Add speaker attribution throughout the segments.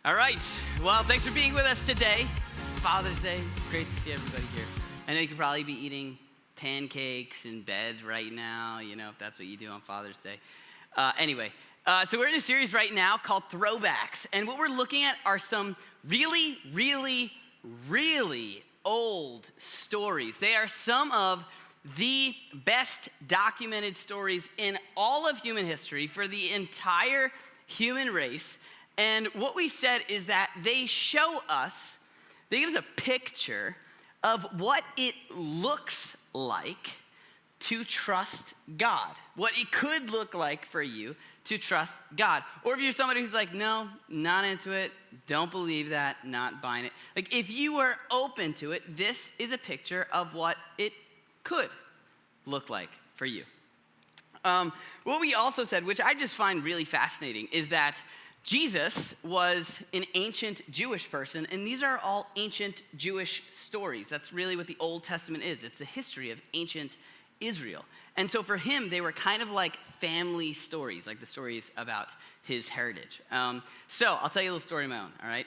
Speaker 1: All right. Well, thanks for being with us today. Father's Day. Great to see everybody here. I know you could probably be eating pancakes in bed right now, if that's what you do on Father's Day. Anyway, so we're in a series right now called Throwbacks. And what we're looking at are some really, really, really old stories. They are some of the best documented stories in all of human history for the entire human race. And what we said is that they give us a picture of what it looks like to trust God, what it could look like for you to trust God. Or if you're somebody who's like, no, not into it, don't believe that, not buying it. Like if you are open to it, this is a picture of what it could look like for you. What we also said, which I just find really fascinating, is that Jesus was an ancient Jewish person, and these are all ancient Jewish stories. That's really what the Old Testament is. It's the history of ancient Israel. And so for him, they were kind of like family stories, like the stories about his heritage. So I'll tell you a little story of my own, all right?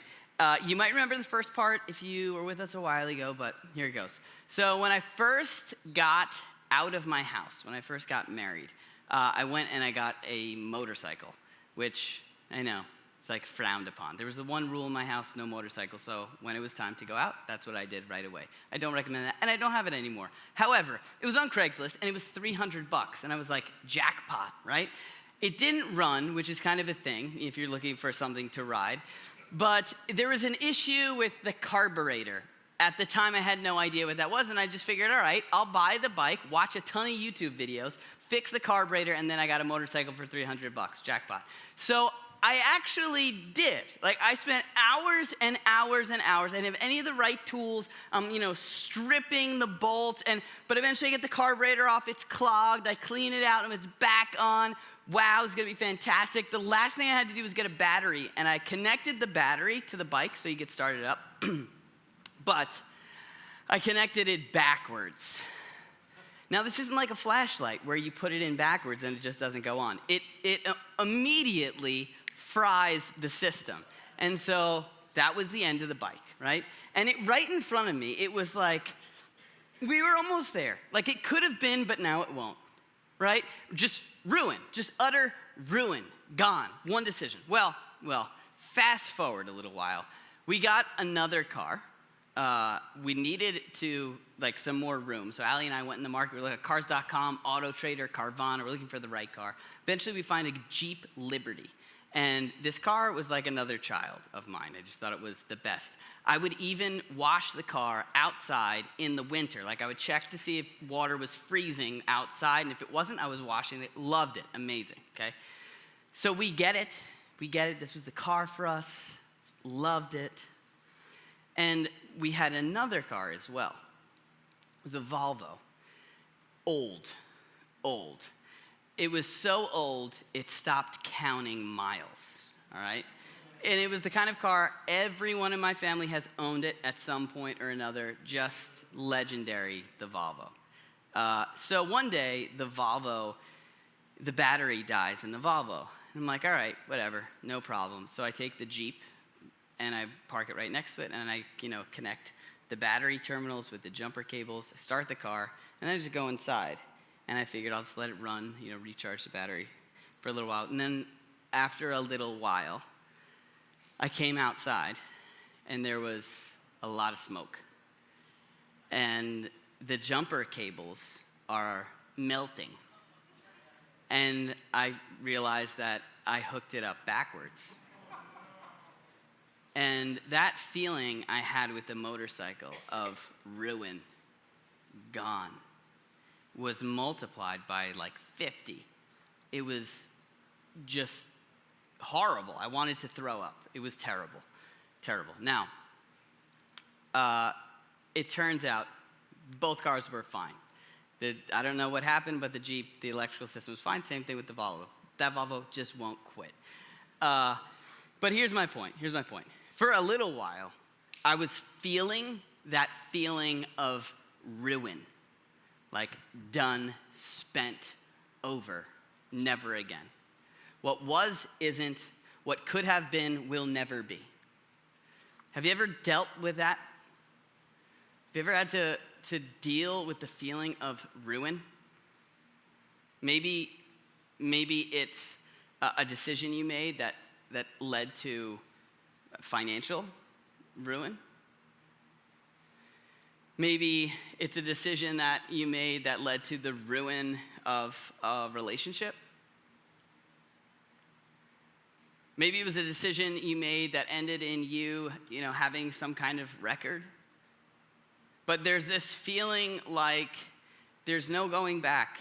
Speaker 1: You might remember the first part if you were with us a while ago, but here it goes. So when I first got out of my house, when I first got married, I went and I got a motorcycle, which I know, it's like frowned upon. There was the one rule in my house, no motorcycle, so when it was time to go out, that's what I did right away. I don't recommend that, and I don't have it anymore. However, it was on Craigslist, and it was $300, and I was like, jackpot, right? It didn't run, which is kind of a thing if you're looking for something to ride, but there was an issue with the carburetor. At the time, I had no idea what that was, and I just figured, all right, I'll buy the bike, watch a ton of YouTube videos, fix the carburetor, and then I got a motorcycle for $300, jackpot. So I actually did. Like I spent hours and hours and hours. I didn't have any of the right tools, stripping the bolts, but eventually I get the carburetor off, it's clogged, I clean it out and it's back on. Wow, it's gonna be fantastic. The last thing I had to do was get a battery, and I connected the battery to the bike so you get started up, but I connected it backwards. Now, this isn't like a flashlight where you put it in backwards and it just doesn't go on. It immediately fries the system. And so that was the end of the bike, right? And right in front of me, it was like, we were almost there. Like it could have been, but now it won't, right? Just ruin, just utter ruin, gone, one decision. Well, fast forward a little while. We got another car. We needed some more room. So Allie and I went in the market. We looked at cars.com, Auto Trader, Carvana. We're looking for the right car. Eventually we find a Jeep Liberty. And this car was like another child of mine. I just thought it was the best. I would even wash the car outside in the winter. Like I would check to see if water was freezing outside. And if it wasn't, I was washing it. Loved it. Amazing. Okay. So we get it. This was the car for us. Loved it. And we had another car as well. It was a Volvo. Old. It was so old, it stopped counting miles, all right? And it was the kind of car, everyone in my family has owned it at some point or another, just legendary, the Volvo. So one day, the battery dies in the Volvo. And I'm like, all right, whatever, no problem. So I take the Jeep, and I park it right next to it, and I, connect the battery terminals with the jumper cables, start the car, and then I just go inside. And I figured I'll just let it run, recharge the battery for a little while. And then after a little while, I came outside, and there was a lot of smoke. And the jumper cables are melting. And I realized that I hooked it up backwards. And that feeling I had with the motorcycle of ruin, gone, was multiplied by like 50. It was just horrible. I wanted to throw up. It was terrible. Now, it turns out both cars were fine. I don't know what happened, but the Jeep, the electrical system was fine. Same thing with the Volvo. That Volvo just won't quit. But here's my point. For a little while, I was feeling that feeling of ruin. Like done, spent, over, never again. What was isn't, what could have been will never be. Have you ever dealt with that? Have you ever had to deal with the feeling of ruin? Maybe it's a decision you made that led to financial ruin. Maybe it's a decision that you made that led to the ruin of a relationship. Maybe it was a decision you made that ended in you having some kind of record. But there's this feeling like there's no going back.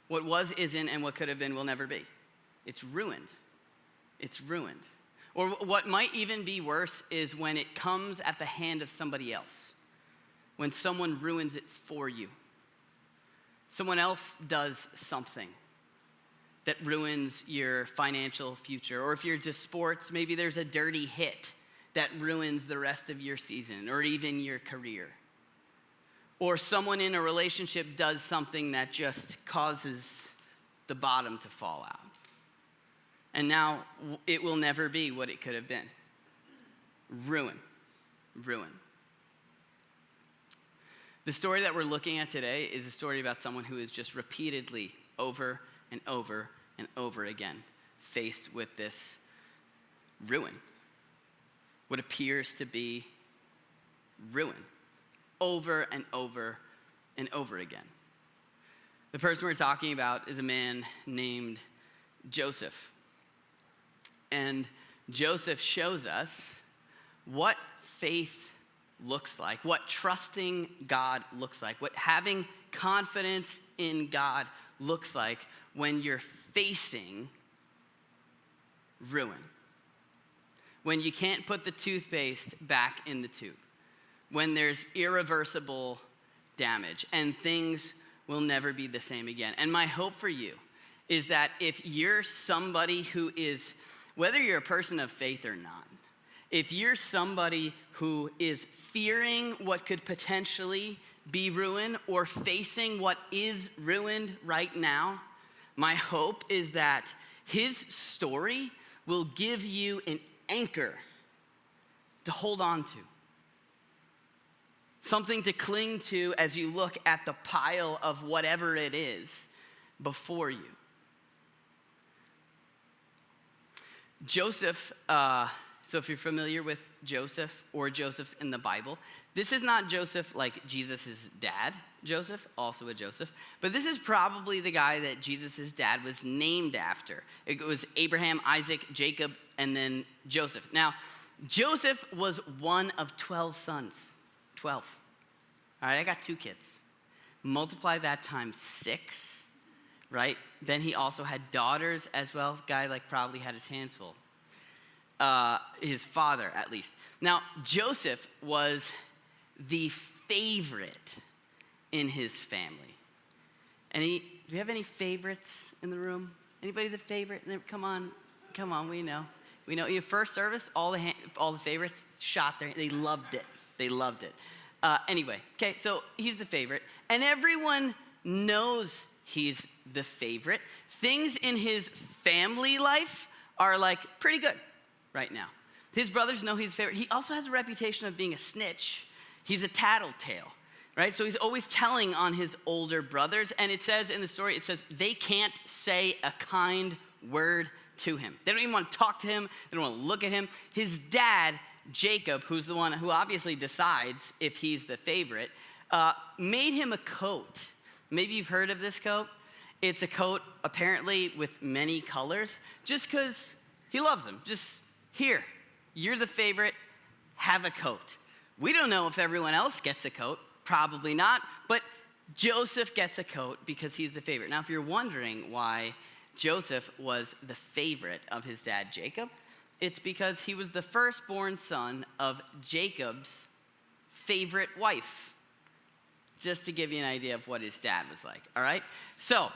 Speaker 1: What was isn't, and what could have been will never be. It's ruined. It's ruined. Or what might even be worse is when it comes at the hand of somebody else. When someone ruins it for you. Someone else does something that ruins your financial future. Or if you're into sports, maybe there's a dirty hit that ruins the rest of your season or even your career. Or someone in a relationship does something that just causes the bottom to fall out. And now it will never be what it could have been. Ruin. Ruin. The story that we're looking at today is a story about someone who is just repeatedly over and over and over again faced with this ruin. What appears to be ruin. Over and over and over again. The person we're talking about is a man named Joseph. And Joseph shows us what faith looks like, what trusting God looks like, what having confidence in God looks like when you're facing ruin. When you can't put the toothpaste back in the tube. When there's irreversible damage and things will never be the same again. And my hope for you is that if you're somebody who is, whether you're a person of faith or not, if you're somebody who is fearing what could potentially be ruined or facing what is ruined right now, my hope is that his story will give you an anchor to hold on to. Something to cling to as you look at the pile of whatever it is before you. Joseph, so if you're familiar with Joseph or Joseph's in the Bible, this is not Joseph like Jesus' dad, Joseph, also a Joseph, but this is probably the guy that Jesus' dad was named after. It was Abraham, Isaac, Jacob, and then Joseph. Now, Joseph was one of 12 sons. 12. All right, I got 2 kids. Multiply that times 6, right? Then he also had daughters as well. Guy probably had his hands full. His father, at least. Now, Joseph was the favorite in his family. Do we have any favorites in the room? Anybody the favorite? Come on, we know. We know your first service, all the favorites shot there. They loved it. Anyway, okay, so he's the favorite. And everyone knows he's the favorite. Things in his family life are pretty good right now. His brothers know he's the favorite. He also has a reputation of being a snitch. He's a tattletale, right? So he's always telling on his older brothers. And it says in the story, they can't say a kind word to him. They don't even want to talk to him. They don't want to look at him. His dad, Jacob, who's the one who obviously decides if he's the favorite, made him a coat. Maybe you've heard of this coat. It's a coat apparently with many colors just because he loves him. Just here, you're the favorite, have a coat. We don't know if everyone else gets a coat, probably not, but Joseph gets a coat because he's the favorite. Now, if you're wondering why Joseph was the favorite of his dad, Jacob, it's because he was the firstborn son of Jacob's favorite wife. Just to give you an idea of what his dad was like, all right? So,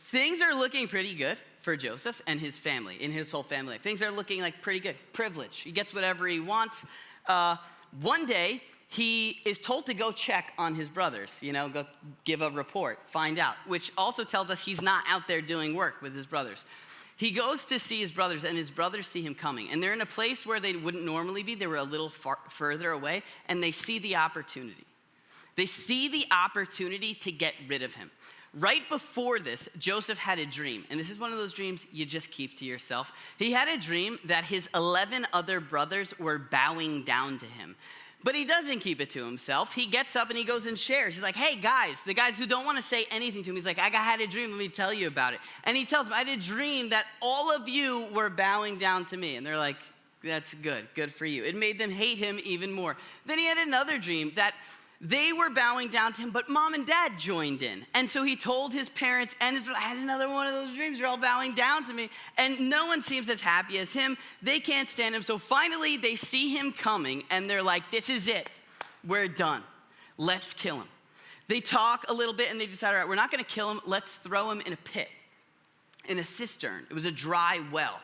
Speaker 1: things are looking pretty good for Joseph and his family, in his whole family. Things are looking pretty good. Privilege. He gets whatever he wants. One day, he is told to go check on his brothers, go give a report, find out, which also tells us he's not out there doing work with his brothers. he goes to see his brothers, and his brothers see him coming. And they're in a place where they wouldn't normally be. They were a little further away, and they see the opportunity. They see the opportunity to get rid of him. Right before this, Joseph had a dream, and this is one of those dreams you just keep to yourself. He had a dream that his 11 other brothers were bowing down to him. But he doesn't keep it to himself. He gets up and he goes and shares. He's like, hey guys, the guys who don't want to say anything to him, he's like, I had a dream, let me tell you about it. And he tells them, I had a dream that all of you were bowing down to me. And they're like, that's good for you. It made them hate him even more. Then he had another dream that they were bowing down to him, but mom and dad joined in. And so he told his parents, and I had another one of those dreams, they're all bowing down to me. And no one seems as happy as him. They can't stand him. So finally they see him coming and they're like, this is it. We're done. Let's kill him. They talk a little bit and they decide, all right, we're not gonna kill him. Let's throw him in a pit, in a cistern. It was a dry well.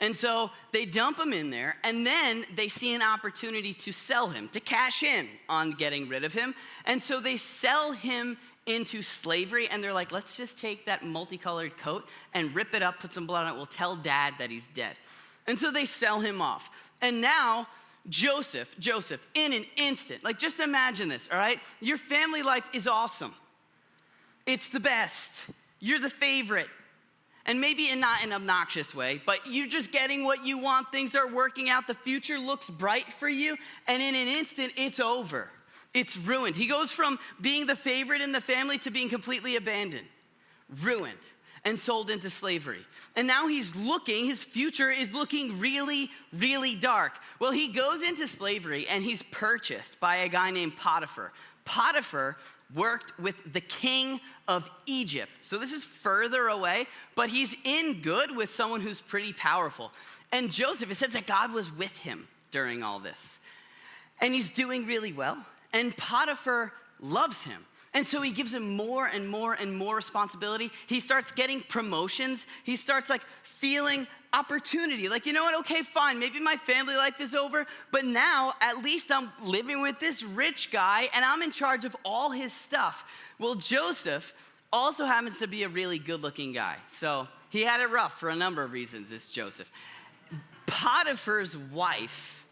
Speaker 1: And so they dump him in there, and then they see an opportunity to sell him, to cash in on getting rid of him. And so they sell him into slavery, and they're like, let's just take that multicolored coat and rip it up, put some blood on it. We'll tell dad that he's dead. And so they sell him off. And now Joseph, in an instant, like just imagine this, all right? Your family life is awesome. It's the best. You're the favorite. And maybe not in an obnoxious way, but you're just getting what you want. Things are working out. The future looks bright for you. And in an instant, it's over. It's ruined. He goes from being the favorite in the family to being completely abandoned, ruined, and sold into slavery. And now his future is looking really, really dark. Well, he goes into slavery and he's purchased by a guy named Potiphar. Potiphar worked with the king of Egypt. So this is further away, but he's in good with someone who's pretty powerful. And Joseph, it says that God was with him during all this. And he's doing really well. And Potiphar loves him. And so he gives him more and more and more responsibility. He starts getting promotions. He starts like feeling opportunity. Like, you know what? Okay, fine. Maybe my family life is over, but now at least I'm living with this rich guy and I'm in charge of all his stuff. Well, Joseph also happens to be a really good-looking guy. So he had it rough for a number of reasons, this Joseph. Potiphar's wife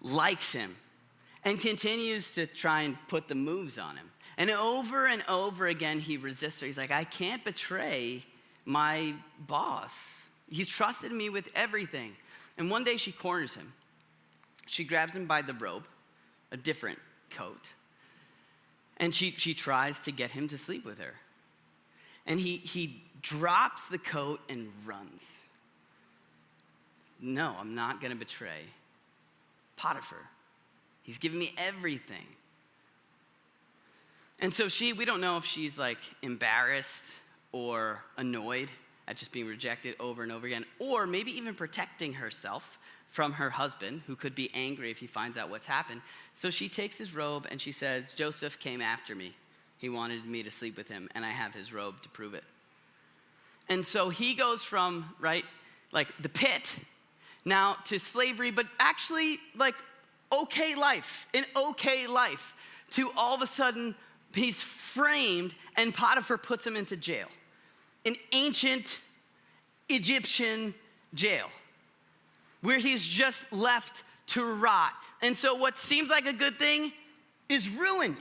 Speaker 1: likes him and continues to try and put the moves on him. And over again, he resists her. He's like, I can't betray my boss. He's trusted me with everything. And one day she corners him. She grabs him by the robe, a different coat. And she tries to get him to sleep with her. And he drops the coat and runs. No, I'm not gonna betray Potiphar. He's given me everything. And so we don't know if she's like embarrassed or annoyed at just being rejected over and over again, or maybe even protecting herself from her husband, who could be angry if he finds out what's happened. So she takes his robe and she says, Joseph came after me. He wanted me to sleep with him, and I have his robe to prove it. And so he goes from, right, like the pit now to slavery, but actually like an okay life, to all of a sudden he's framed and Potiphar puts him into jail. An ancient Egyptian jail where he's just left to rot. And so what seems like a good thing is ruined.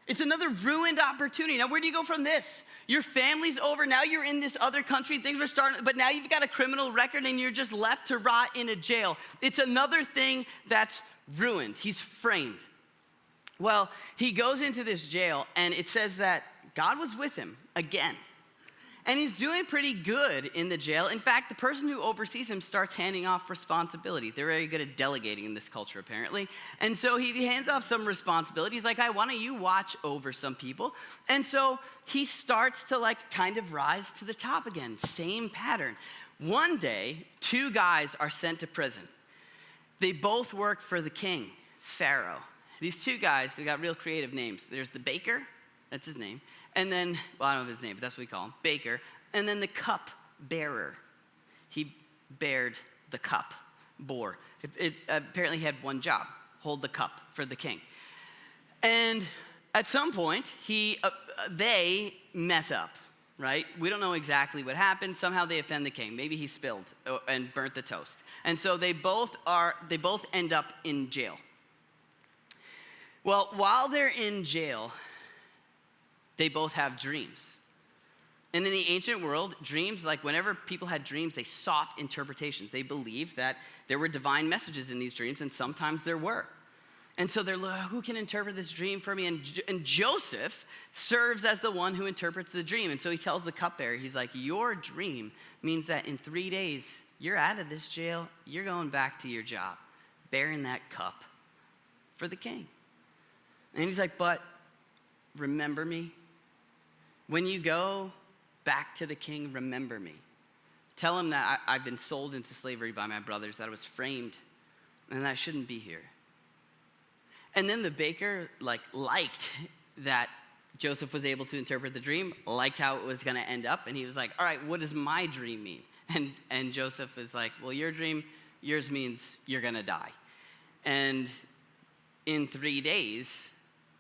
Speaker 1: It's another ruined opportunity. Now, where do you go from this? Your family's over. Now you're in this other country. Things are starting, but now you've got a criminal record and you're just left to rot in a jail. It's another thing that's ruined. He's framed. Well, he goes into this jail and it says that God was with him again. And he's doing pretty good in the jail. In fact, the person who oversees him starts handing off responsibility. They're very good at delegating in this culture, apparently. And so he hands off some responsibility. He's like, why don't you watch over some people? And so he starts to like kind of rise to the top again. Same pattern. One day, two guys are sent to prison. They both work for the king, Pharaoh. These two guys, they got real creative names. There's the baker, that's his name. And then, well, I don't know his name, but that's what we call him, baker. And then the cup bearer. He bared the cup, bore. It apparently had one job, hold the cup for the king. And at some point, they mess up, right? We don't know exactly what happened. Somehow they offend the king. Maybe he spilled and burnt the toast. And so they both end up in jail. Well, while they're in jail, they both have dreams. And in the ancient world, dreams, like whenever people had dreams, they sought interpretations. They believed that there were divine messages in these dreams, and sometimes there were. And so they're like, who can interpret this dream for me? And Joseph serves as the one who interprets the dream. And so he tells the cupbearer, he's like, your dream means that in 3 days, you're out of this jail. You're going back to your job, bearing that cup for the king. And he's like, but remember me. When you go back to the king, remember me. Tell him that I've been sold into slavery by my brothers, that I was framed, and that I shouldn't be here. And then the baker liked that Joseph was able to interpret the dream, liked how it was going to end up, and he was like, all right, what does my dream mean? And Joseph was like, well, yours means you're going to die. And in 3 days,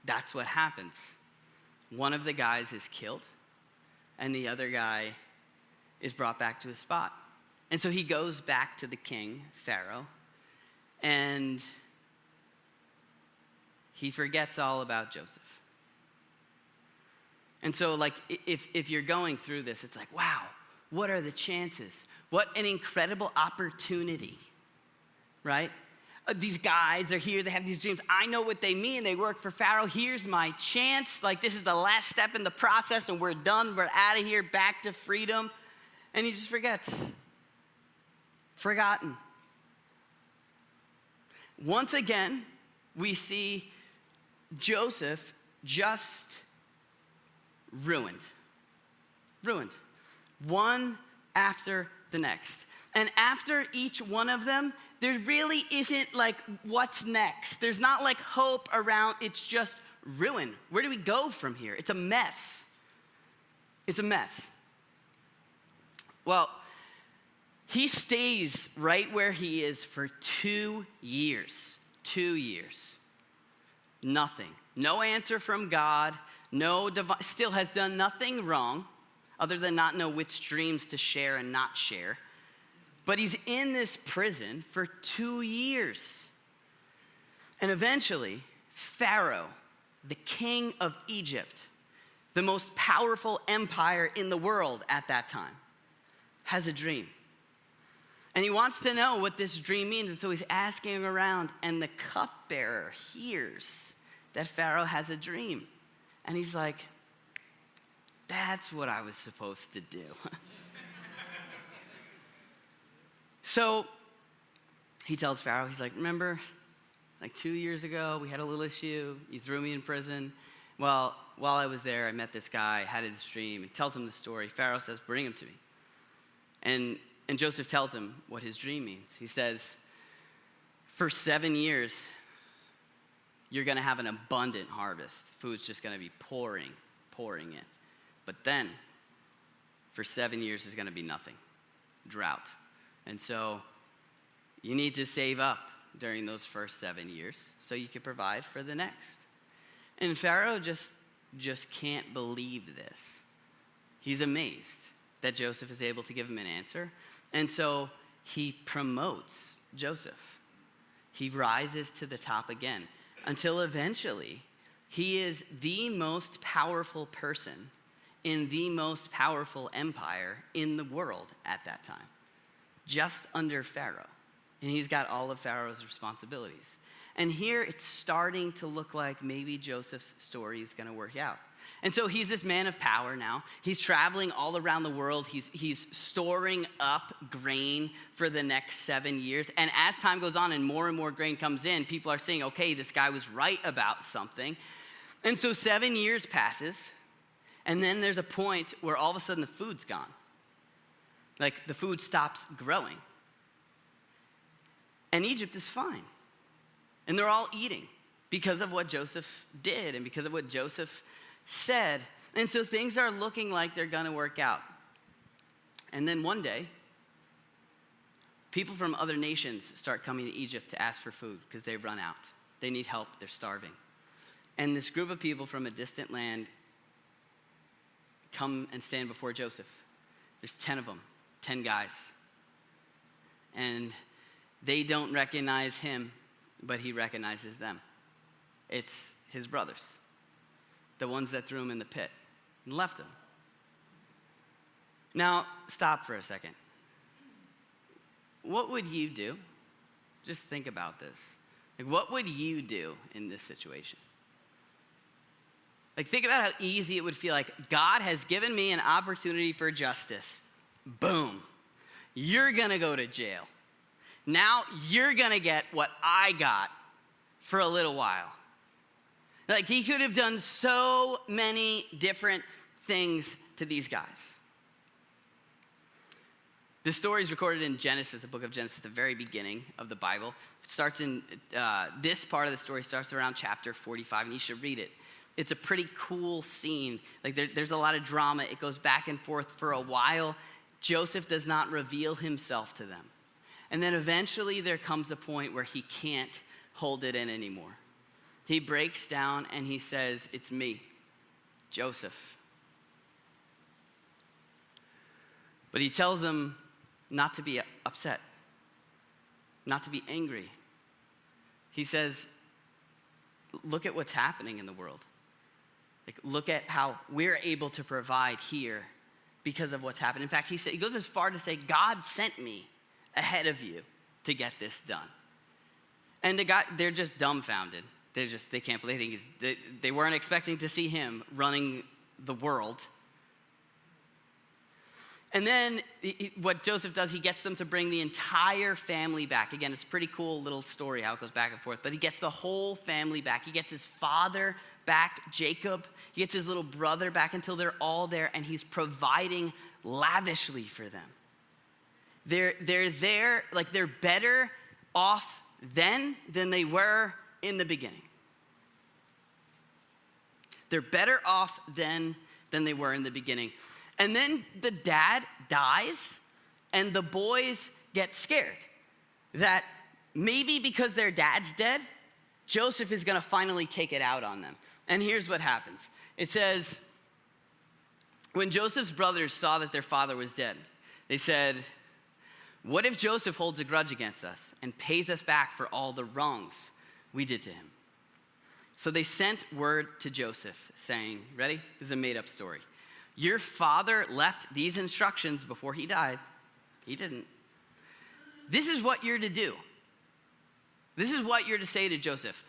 Speaker 1: that's what happens. One of the guys is killed, and the other guy is brought back to his spot. And so he goes back to the king, Pharaoh, and he forgets all about Joseph. And so, if you're going through this, it's like, wow, what are the chances? What an incredible opportunity, right? These guys, they're here, they have these dreams. I know what they mean. They work for Pharaoh. Here's my chance. This is the last step in the process, and we're done. We're out of here, back to freedom. And he just forgets. Forgotten. Once again, we see Joseph just ruined. Ruined. One after the next. And after each one of them, there really isn't what's next. There's not hope around, it's just ruin. Where do we go from here? It's a mess. It's a mess. Well, he stays right where he is for 2 years. 2 years. Nothing. No answer from God. Still has done nothing wrong other than not know which dreams to share and not share. But he's in this prison for 2 years. And eventually, Pharaoh, the king of Egypt, the most powerful empire in the world at that time, has a dream. And he wants to know what this dream means. And so he's asking around, and the cupbearer hears that Pharaoh has a dream. And he's like, that's what I was supposed to do. So he tells Pharaoh, he's like, remember, 2 years ago, we had a little issue. You threw me in prison. Well, while I was there, I met this guy, had this dream. He tells him the story. Pharaoh says, bring him to me. And Joseph tells him what his dream means. He says, for 7 years, you're going to have an abundant harvest. Food's just going to be pouring in. But then, for 7 years, there's going to be nothing. Drought. And so you need to save up during those first 7 years so you can provide for the next. And Pharaoh just can't believe this. He's amazed that Joseph is able to give him an answer. And so he promotes Joseph. He rises to the top again until eventually he is the most powerful person in the most powerful empire in the world at that time. Just under Pharaoh. And he's got all of Pharaoh's responsibilities. And here it's starting to look like maybe Joseph's story is going to work out. And so he's this man of power now. He's traveling all around the world. He's storing up grain for the next 7 years. And as time goes on and more grain comes in, people are saying, okay, this guy was right about something. And so 7 years passes. And then there's a point where all of a sudden the food's gone. The food stops growing. And Egypt is fine. And they're all eating because of what Joseph did and because of what Joseph said. And so things are looking like they're going to work out. And then one day, people from other nations start coming to Egypt to ask for food because they've run out. They need help. They're starving. And this group of people from a distant land come and stand before Joseph. There's 10 of them, 10 guys. And they don't recognize him, but he recognizes them. It's his brothers, the ones that threw him in the pit and left him. Now, stop for a second. What would you do? Just think about this. Like, what would you do in this situation? Like, think about how easy it would feel. Like, God has given me an opportunity for justice. Boom. You're gonna go to jail. Now you're gonna get what I got for a little while. Like, he could have done so many different things to these guys. The story is recorded in Genesis, the book of Genesis, the very beginning of the Bible. It starts in, this part of the story starts around chapter 45, and you should read it. It's a pretty cool scene. Like, there's a lot of drama. It goes back and forth for a while. Joseph does not reveal himself to them. And then eventually there comes a point where he can't hold it in anymore. He breaks down and he says, "It's me, Joseph." But he tells them not to be upset, not to be angry. He says, look at what's happening in the world. Like, look at how we're able to provide here because of what's happened. In fact, he goes as far to say, God sent me ahead of you to get this done. And they're just dumbfounded. They can't believe it. They weren't expecting to see him running the world. And then what Joseph does, he gets them to bring the entire family back. Again, it's a pretty cool little story how it goes back and forth. But he gets the whole family back. He gets his father back, Jacob. He gets his little brother back until they're all there. And he's providing lavishly for them. They're there, like they're better off then than they were in the beginning. They're better off then than they were in the beginning. And then the dad dies, and the boys get scared that maybe because their dad's dead, Joseph is gonna finally take it out on them. And here's what happens. It says, when Joseph's brothers saw that their father was dead, they said, "What if Joseph holds a grudge against us and pays us back for all the wrongs we did to him?" So they sent word to Joseph saying, ready? This is a made-up story. "Your father left these instructions before he died." He didn't. "This is what you're to do. This is what you're to say to Joseph.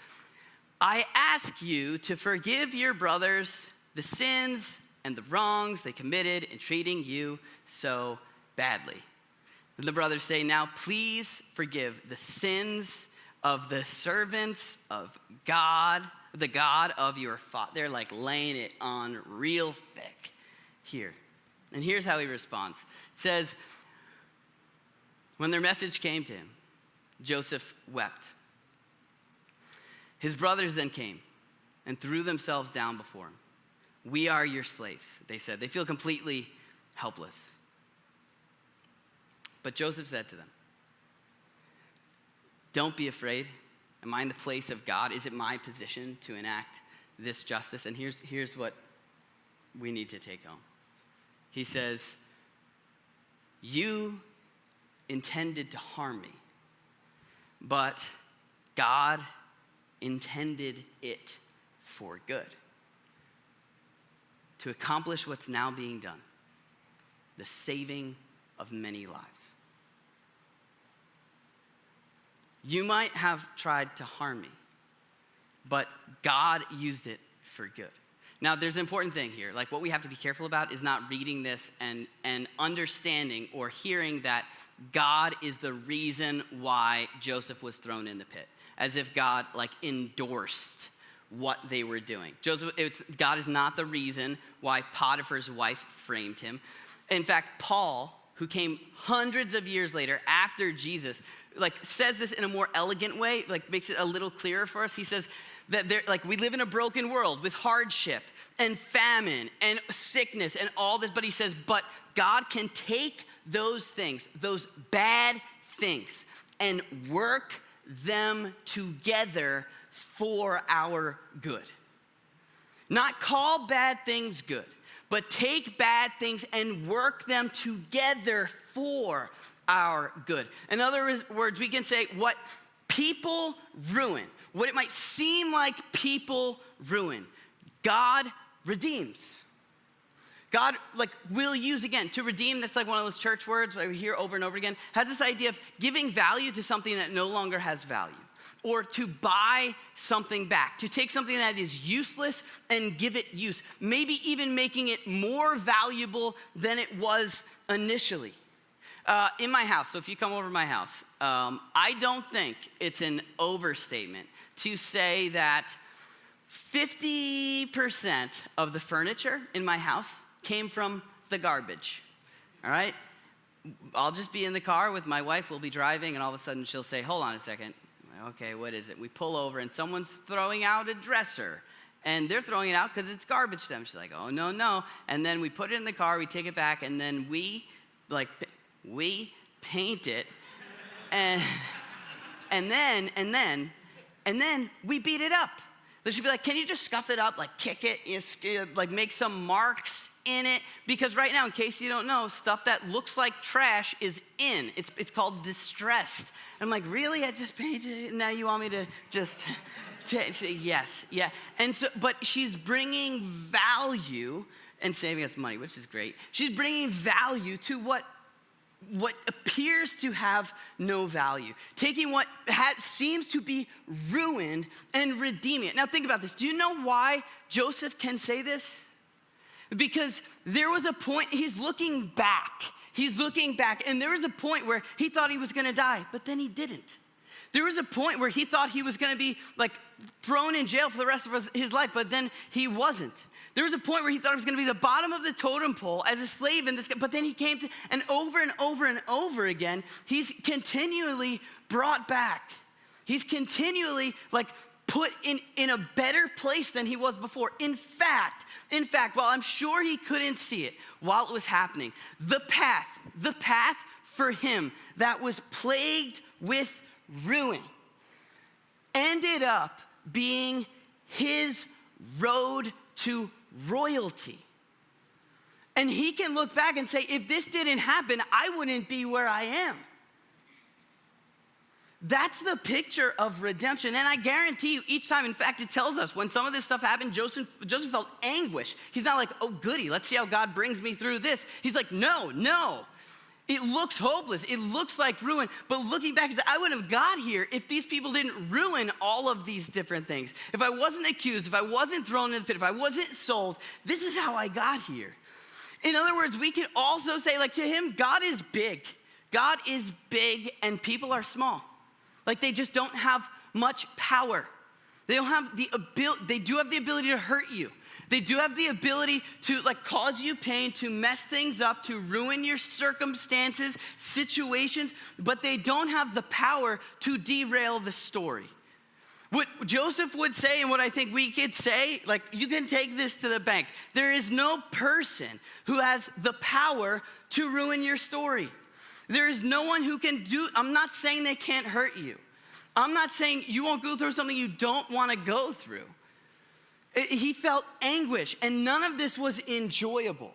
Speaker 1: I ask you to forgive your brothers the sins and the wrongs they committed in treating you so badly." And the brothers say, "Now please forgive the sins of the servants of God, the God of your father." They're like laying it on real thick here. And here's how he responds. It says, when their message came to him, Joseph wept. His brothers then came and threw themselves down before him. "We are your slaves," they said. They feel completely helpless. But Joseph said to them, "Don't be afraid. Am I in the place of God? Is it my position to enact this justice?" And here's what we need to take home. He says, "You intended to harm me, but God intended it for good, to accomplish what's now being done, the saving of many lives." You might have tried to harm me, but God used it for good. Now, there's an important thing here. Like, what we have to be careful about is not reading this and understanding or hearing that God is the reason why Joseph was thrown in the pit, as if God like endorsed what they were doing. God is not the reason why Potiphar's wife framed him. In fact, Paul, who came hundreds of years later after Jesus, like says this in a more elegant way, like makes it a little clearer for us. He says that we live in a broken world with hardship and famine and sickness and all this, but he says, but God can take those things, those bad things, and work them together for our good. Not call bad things good, but take bad things and work them together for our good. In other words, we can say what people ruin, what it might seem like people ruin, God redeems. God will use again. To redeem, that's like one of those church words that we hear over and over again, has this idea of giving value to something that no longer has value. Or to buy something back, to take something that is useless and give it use. Maybe even making it more valuable than it was initially. In my house, so if you come over to my house, I don't think it's an overstatement to say that 50% of the furniture in my house came from the garbage, all right? I'll just be in the car with my wife, we'll be driving, and all of a sudden she'll say, hold on a second. Okay, what is it? We pull over and someone's throwing out a dresser and they're throwing it out because it's garbage to them. She's like, oh, no. And then we put it in the car, we take it back, and then we paint it and then we beat it up. She'd be like, can you just scuff it up, kick it, make some marks in it? Because right now, in case you don't know, stuff that looks like trash is in. It's called distressed. I'm like, really? I just painted it, now you want me to just say yes, yeah. And so, but she's bringing value and saving us money, which is great. She's bringing value to what appears to have no value. Taking what seems to be ruined and redeeming it. Now think about this. Do you know why Joseph can say this? Because there was a point, he's looking back, and there was a point where he thought he was gonna die, but then he didn't. There was a point where he thought he was gonna be thrown in jail for the rest of his life, but then he wasn't. There was a point where he thought he was gonna be the bottom of the totem pole as a slave in this, but then he came to, and over again, he's continually brought back. He's continually put in a better place than he was before. In fact, while I'm sure he couldn't see it while it was happening, the path for him that was plagued with ruin ended up being his road to royalty. And he can look back and say, if this didn't happen, I wouldn't be where I am. That's the picture of redemption. And I guarantee you, each time, in fact, it tells us when some of this stuff happened, Joseph felt anguish. He's not like, oh, goody, let's see how God brings me through this. He's like, no. It looks hopeless. It looks like ruin. But looking back, he said, I wouldn't have got here if these people didn't ruin all of these different things. If I wasn't accused, if I wasn't thrown in the pit, if I wasn't sold, this is how I got here. In other words, we can also say, to him, God is big. God is big and people are small. They just don't have much power. They don't have the ability, they do have the ability to hurt you. They do have the ability to cause you pain, to mess things up, to ruin your circumstances, situations, but they don't have the power to derail the story. What Joseph would say and what I think we could say, you can take this to the bank. There is no person who has the power to ruin your story. There is no one who can I'm not saying they can't hurt you. I'm not saying you won't go through something you don't want to go through. He felt anguish, and none of this was enjoyable.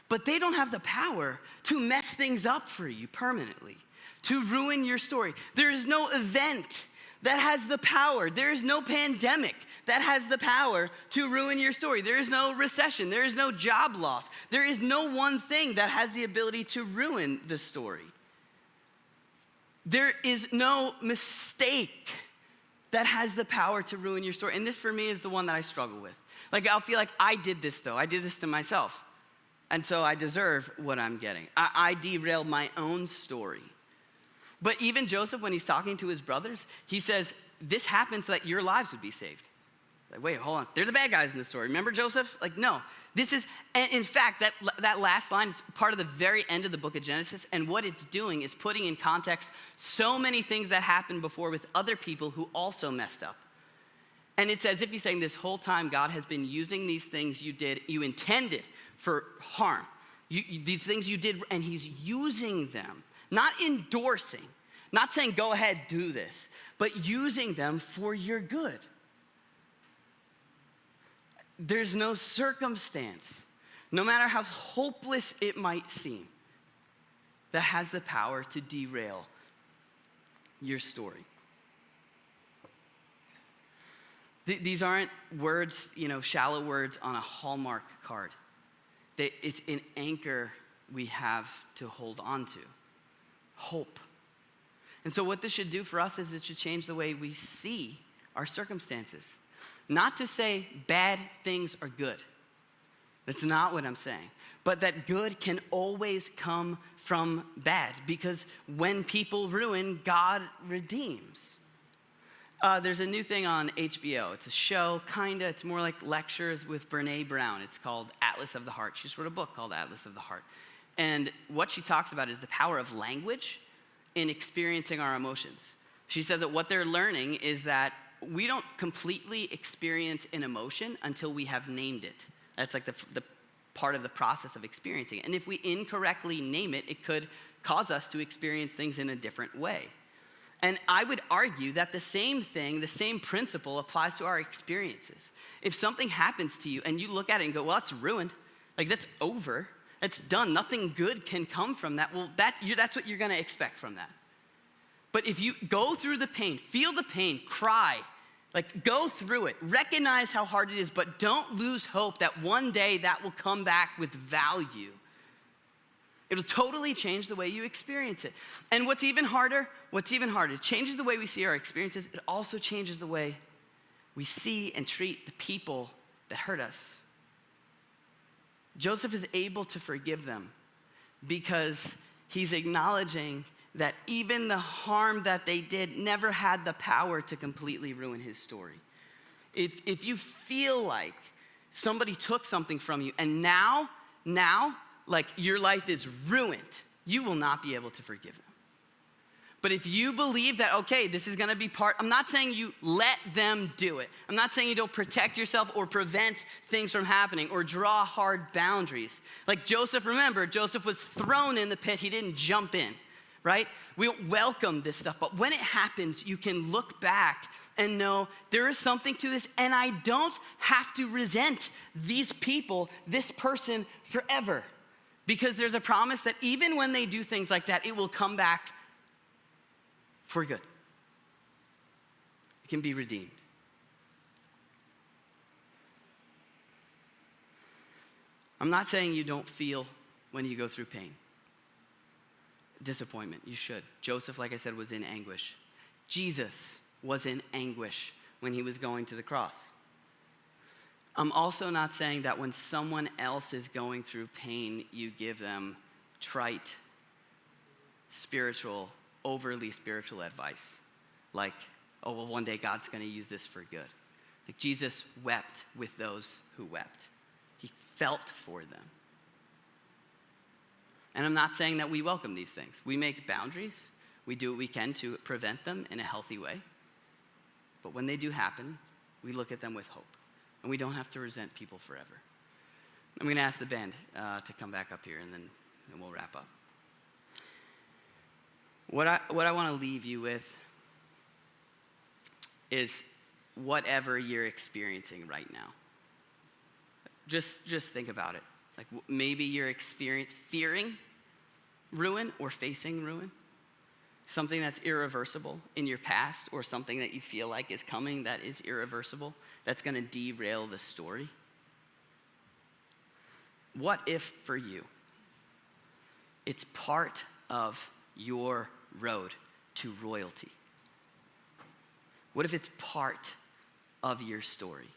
Speaker 1: But they don't have the power to mess things up for you permanently, to ruin your story. There is no event that has the power. There is no pandemic that has the power to ruin your story. There is no recession. There is no job loss. There is no one thing that has the ability to ruin the story. There is no mistake that has the power to ruin your story. And this for me is the one that I struggle with. I'll feel like I did this though. I did this to myself. And so I deserve what I'm getting. I derailed my own story. But even Joseph, when he's talking to his brothers, he says, this happened so that your lives would be saved. Wait, hold on. They're the bad guys in the story. Remember Joseph? No. This is, and in fact, that last line is part of the very end of the book of Genesis. And what it's doing is putting in context so many things that happened before with other people who also messed up. And it's as if he's saying this whole time, God has been using these things you intended for harm. These things you did, and he's using them, not endorsing, not saying, go ahead, do this, but using them for your good. There's no circumstance, no matter how hopeless it might seem, that has the power to derail your story. These aren't words, shallow words on a Hallmark card. It's an anchor we have to hold on to. Hope. And so what this should do for us is it should change the way we see our circumstances. Not to say bad things are good. That's not what I'm saying. But that good can always come from bad, because when people ruin, God redeems. There's a new thing on HBO. It's a show, it's more like lectures with Brene Brown. It's called Atlas of the Heart. She just wrote a book called Atlas of the Heart. And what she talks about is the power of language in experiencing our emotions. She says that what they're learning is that we don't completely experience an emotion until we have named it. That's like the part of the process of experiencing it. And if we incorrectly name it, it could cause us to experience things in a different way. And I would argue that the same thing, the same principle applies to our experiences. If something happens to you and you look at it and go, well, it's ruined, like that's over, it's done, nothing good can come from that, well, that's what you're gonna expect from that. But if you go through the pain, feel the pain, cry, like go through it, recognize how hard it is, but don't lose hope that one day that will come back with value. It'll totally change the way you experience it. And what's even harder, it changes the way we see our experiences. It also changes the way we see and treat the people that hurt us. Joseph is able to forgive them because he's acknowledging that even the harm that they did never had the power to completely ruin his story. If you feel like somebody took something from you and now, like your life is ruined, you will not be able to forgive them. But if you believe that, okay, this is gonna be I'm not saying you let them do it. I'm not saying you don't protect yourself or prevent things from happening or draw hard boundaries. Like Joseph, remember, Joseph was thrown in the pit, he didn't jump in, right? We don't welcome this stuff, but when it happens, you can look back and know there is something to this, and I don't have to resent these people, this person forever. Because there's a promise that even when they do things like that, it will come back for good. It can be redeemed. I'm not saying you don't feel when you go through pain. Disappointment, you should. Joseph, like I said, was in anguish. Jesus was in anguish when he was going to the cross. I'm also not saying that when someone else is going through pain, you give them trite, overly spiritual advice. Like, oh, well, one day God's gonna use this for good. Like Jesus wept with those who wept. He felt for them. And I'm not saying that we welcome these things. We make boundaries. We do what we can to prevent them in a healthy way. But when they do happen, we look at them with hope. And we don't have to resent people forever. I'm going to ask the band to come back up here, and then we'll wrap up. What I want to leave you with is whatever you're experiencing right now. Just think about it. Like maybe you're fearing ruin or facing ruin. Something that's irreversible in your past, or something that you feel like is coming that is irreversible, that's gonna derail the story. What if for you, it's part of your road to royalty? What if it's part of your story?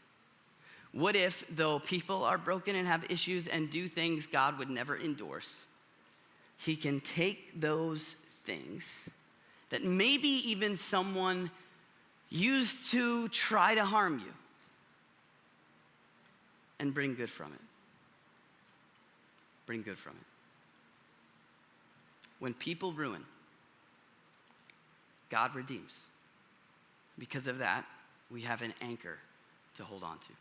Speaker 1: What if, though people are broken and have issues and do things God would never endorse, he can take those things that maybe even someone used to try to harm you and bring good from it? Bring good from it. When people ruin, God redeems. Because of that, we have an anchor to hold on to.